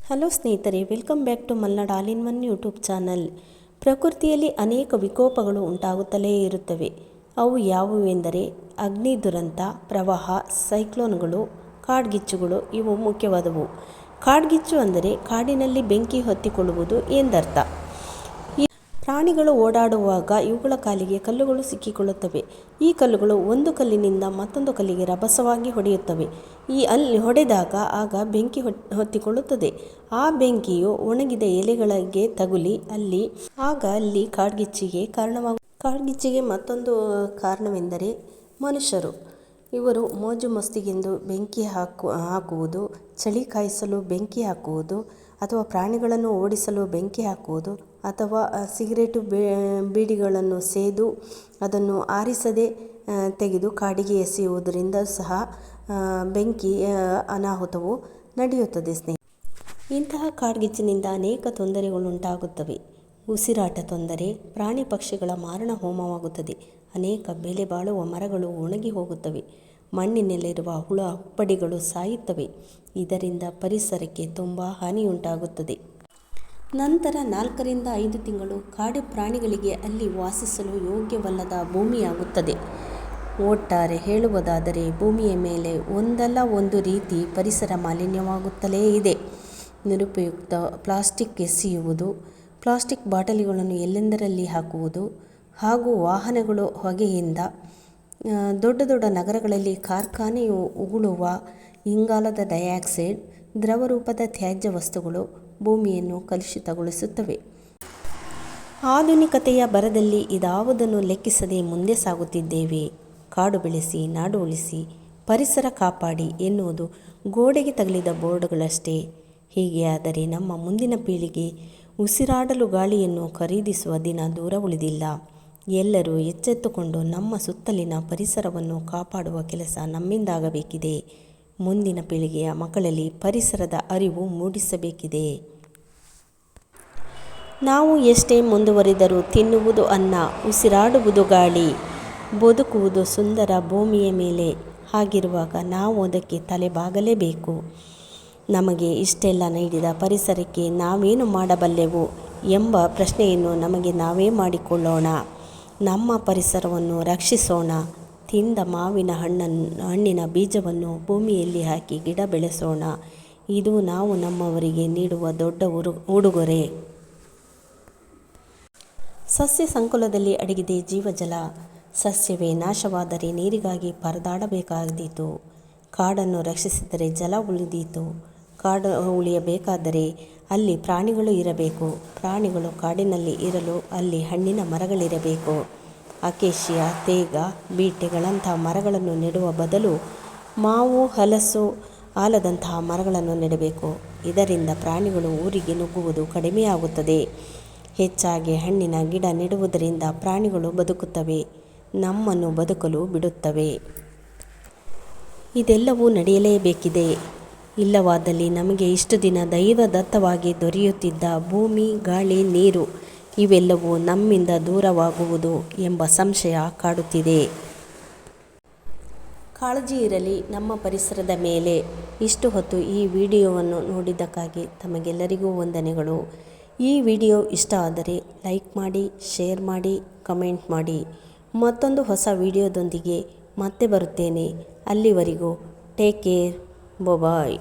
Hello ಸ್ನೇಹಿತರೆ, welcome back to Malnad all in one YouTube channel. ಪ್ರಕೃತಿಯಲ್ಲಿ ಅನೇಕ ವಿಕೋಪಗಳು ಉಂಟಾಗುತ್ತಲೇ ಇರುತ್ತವೆ. ಅವು ಯಾವುವೆಂದರೆ ಅಗ್ನಿ ದುರಂತ, ಪ್ರವಾಹ, ಸೈಕ್ಲೋನ್ಗಳು, ಕಾಡ್ಗಿಚ್ಚುಗಳು ಇವು ಮುಖ್ಯವಾದವು. ಕಾಡ್ಗಿಚ್ಚು ಅಂದರೆ ಕಾಡಿನಲ್ಲಿ ಬೆಂಕಿ ಹೊತ್ತಿಕೊಳ್ಳುವುದು ಎಂದರ್ಥ. ಪ್ರಾಣಿಗಳು ಓಡಾಡುವಾಗ ಇವುಗಳ ಕಾಲಿಗೆ ಕಲ್ಲುಗಳು ಸಿಕ್ಕಿಕೊಳ್ಳುತ್ತವೆ. ಈ ಕಲ್ಲುಗಳು ಒಂದು ಕಲ್ಲಿನಿಂದ ಮತ್ತೊಂದು ಕಲ್ಲಿಗೆ ರಭಸವಾಗಿ ಹೊಡೆಯುತ್ತವೆ. ಅಲ್ಲಿ ಹೊಡೆದಾಗ ಆಗ ಬೆಂಕಿ ಹೊತ್ತಿಕೊಳ್ಳುತ್ತದೆ. ಆ ಬೆಂಕಿಯು ಒಣಗಿದ ಎಲೆಗಳಿಗೆ ತಗುಲಿ ಅಲ್ಲಿ ಕಾಡ್ಗಿಚ್ಚಿಗೆ ಕಾಡ್ಗಿಚ್ಚಿಗೆ ಮತ್ತೊಂದು ಕಾರಣವೆಂದರೆ ಮನುಷ್ಯರು. ಇವರು ಮೋಜು ಮಸ್ತಿಗೆಂದು ಬೆಂಕಿ ಹಾಕುವುದು, ಚಳಿ ಕಾಯಿಸಲು ಬೆಂಕಿ ಹಾಕುವುದು, ಅಥವಾ ಪ್ರಾಣಿಗಳನ್ನು ಓಡಿಸಲು ಬೆಂಕಿ ಹಾಕುವುದು, ಅಥವಾ ಸಿಗರೇಟು ಬೀಡಿಗಳನ್ನು ಸೇದು ಅದನ್ನು ಆರಿಸದೆ ತೆಗೆದು ಕಾಡಿಗೆ ಎಸೆಯುವುದರಿಂದ ಸಹ ಬೆಂಕಿ ಅನಾಹುತವು ನಡೆಯುತ್ತದೆ ಇಂತಹ ಕಾಡ್ಗಿಚ್ಚಿನಿಂದ ಅನೇಕ ತೊಂದರೆಗಳುಂಟಾಗುತ್ತವೆ. ಉಸಿರಾಟ ತೊಂದರೆ, ಪ್ರಾಣಿ ಪಕ್ಷಿಗಳ ಮಾರಣ ಹೋಮವಾಗುತ್ತದೆ. ಅನೇಕ ಬೆಲೆ ಬಾಳುವ ಮರಗಳು ಒಣಗಿ ಹೋಗುತ್ತವೆ. ಮಣ್ಣಿನಲ್ಲಿರುವ ಹುಳ ಹುಪ್ಪಡಿಗಳು ಸಾಯುತ್ತವೆ. ಇದರಿಂದ ಪರಿಸರಕ್ಕೆ ತುಂಬ ಹಾನಿಯುಂಟಾಗುತ್ತದೆ. ನಂತರ 4 ರಿಂದ 5 ತಿಂಗಳು ಕಾಡು ಪ್ರಾಣಿಗಳಿಗೆ ಅಲ್ಲಿ ವಾಸಿಸಲು ಯೋಗ್ಯವಲ್ಲದ ಭೂಮಿಯಾಗುತ್ತದೆ. ಒಟ್ಟಾರೆ ಹೇಳುವುದಾದರೆ ಭೂಮಿಯ ಮೇಲೆ ಒಂದಲ್ಲ ಒಂದು ರೀತಿ ಪರಿಸರ ಮಾಲಿನ್ಯವಾಗುತ್ತಲೇ ಇದೆ. ನಿರುಪಯುಕ್ತ ಪ್ಲಾಸ್ಟಿಕ್ ಎಸೆಯುವುದು, ಪ್ಲಾಸ್ಟಿಕ್ ಬಾಟಲಿಗಳನ್ನು ಎಲ್ಲೆಂದರಲ್ಲಿ ಹಾಕುವುದು, ಹಾಗೂ ವಾಹನಗಳು ಹೊಗೆಯಿಂದ, ದೊಡ್ಡ ದೊಡ್ಡ ನಗರಗಳಲ್ಲಿ ಕಾರ್ಖಾನೆಯು ಉಗುಳುವ ಇಂಗಾಲದ ಡೈಆಕ್ಸೈಡ್, ದ್ರವರೂಪದ ತ್ಯಾಜ್ಯ ವಸ್ತುಗಳು ಭೂಮಿಯನ್ನು ಕಲುಷಿತಗೊಳಿಸುತ್ತವೆ. ಆಧುನಿಕತೆಯ ಭರದಲ್ಲಿ ಇದಾವುದನ್ನು ಲೆಕ್ಕಿಸದೆ ಮುಂದೆ ಸಾಗುತ್ತಿದ್ದೇವೆ. ಕಾಡು ಬೆಳೆಸಿ, ನಾಡು ಉಳಿಸಿ, ಪರಿಸರ ಕಾಪಾಡಿ ಎನ್ನುವುದು ಗೋಡೆಗೆ ತಗಲಿದ ಬೋರ್ಡ್ಗಳಷ್ಟೇ. ಹೀಗೆ ಆದರೆ ನಮ್ಮ ಮುಂದಿನ ಪೀಳಿಗೆ ಉಸಿರಾಡಲು ಗಾಳಿಯನ್ನು ಖರೀದಿಸುವ ದಿನ ದೂರ ಉಳಿದಿಲ್ಲ. ಎಲ್ಲರೂ ಎಚ್ಚೆತ್ತುಕೊಂಡು ನಮ್ಮ ಸುತ್ತಲಿನ ಪರಿಸರವನ್ನು ಕಾಪಾಡುವ ಕೆಲಸ ನಮ್ಮಿಂದಾಗಬೇಕಿದೆ. ಮುಂದಿನ ಪೀಳಿಗೆಯ ಮಕ್ಕಳಲ್ಲಿ ಪರಿಸರದ ಅರಿವು ಮೂಡಿಸಬೇಕಿದೆ. ನಾವು ಎಷ್ಟೇ ಮುಂದುವರಿದರೂ ತಿನ್ನುವುದು ಅನ್ನ, ಉಸಿರಾಡುವುದು ಗಾಳಿ, ಬದುಕುವುದು ಸುಂದರ ಭೂಮಿಯ ಮೇಲೆ. ಹಾಗಿರುವಾಗ ನಾವು ಅದಕ್ಕೆ ತಲೆಬಾಗಲೇಬೇಕು. ನಮಗೆ ಇಷ್ಟೆಲ್ಲ ನೀಡಿದ ಪರಿಸರಕ್ಕೆ ನಾವೇನು ಮಾಡಬಲ್ಲೆವು ಎಂಬ ಪ್ರಶ್ನೆಯನ್ನು ನಮಗೆ ನಾವೇ ಮಾಡಿಕೊಳ್ಳೋಣ. ನಮ್ಮ ಪರಿಸರವನ್ನು ರಕ್ಷಿಸೋಣ. ತಿಂದ ಮಾವಿನ ಹಣ್ಣಿನ ಬೀಜವನ್ನು ಭೂಮಿಯಲ್ಲಿ ಹಾಕಿ ಗಿಡ ಬೆಳೆಸೋಣ. ಇದು ನಾವು ನಮ್ಮವರಿಗೆ ನೀಡುವ ದೊಡ್ಡ ಉಡುಗೊರೆ. ಸಸ್ಯ ಸಂಕುಲದಲ್ಲಿ ಅಡಗಿದೆ ಜೀವಜಲ. ಸಸ್ಯವೇ ನಾಶವಾದರೆ ನೀರಿಗಾಗಿ ಪರದಾಡಬೇಕಾದೀತು. ಕಾಡನ್ನು ರಕ್ಷಿಸಿದರೆ ಜಲ ಉಳಿದೀತು. ಕಾಡು ಉಳಿಯಬೇಕಾದರೆ ಅಲ್ಲಿ ಪ್ರಾಣಿಗಳು ಇರಬೇಕು. ಪ್ರಾಣಿಗಳು ಕಾಡಿನಲ್ಲಿ ಇರಲು ಅಲ್ಲಿ ಹಣ್ಣಿನ ಮರಗಳಿರಬೇಕು. ಅಕೇಶಿಯಾ, ತೇಗ, ಬೀಟೆಗಳಂತಹ ಮರಗಳನ್ನು ನೆಡುವ ಬದಲು ಮಾವು, ಹಲಸು, ಆಲದಂತಹ ಮರಗಳನ್ನು ನೆಡಬೇಕು. ಇದರಿಂದ ಪ್ರಾಣಿಗಳು ಊರಿಗೆ ನುಗ್ಗುವುದು ಕಡಿಮೆಯಾಗುತ್ತದೆ. ಹೆಚ್ಚಾಗಿ ಹಣ್ಣಿನ ಗಿಡ ನೆಡುವುದರಿಂದ ಪ್ರಾಣಿಗಳು ಬದುಕುತ್ತವೆ, ನಮ್ಮನ್ನು ಬದುಕಲು ಬಿಡುತ್ತವೆ. ಇದೆಲ್ಲವೂ ನಡೆಯಲೇಬೇಕಿದೆ. ಇಲ್ಲವಾದಲ್ಲಿ ನಮಗೆ ಇಷ್ಟು ದಿನ ದೈವದತ್ತವಾಗಿ ದೊರೆಯುತ್ತಿದ್ದ ಭೂಮಿ, ಗಾಳಿ, ನೀರು ಇವೆಲ್ಲವೂ ನಮ್ಮಿಂದ ದೂರವಾಗುವುದು ಎಂಬ ಸಂಶಯ ಕಾಡುತ್ತಿದೆ. ಕಾಳಜಿ ಇರಲಿ ನಮ್ಮ ಪರಿಸರದ ಮೇಲೆ. ಇಷ್ಟು ಹೊತ್ತು ಈ ವಿಡಿಯೋವನ್ನು ನೋಡಿದ್ದಕ್ಕಾಗಿ ತಮಗೆಲ್ಲರಿಗೂ ವಂದನೆಗಳು. ಈ ವಿಡಿಯೋ ಇಷ್ಟ ಆದರೆ ಲೈಕ್ ಮಾಡಿ, ಶೇರ್ ಮಾಡಿ, ಕಮೆಂಟ್ ಮಾಡಿ. ಮತ್ತೊಂದು ಹೊಸ ವಿಡಿಯೋದೊಂದಿಗೆ ಮತ್ತೆ ಬರುತ್ತೇನೆ. ಅಲ್ಲಿವರೆಗೂ ಟೇಕ್ ಕೇರ್. ಬಾಯ್.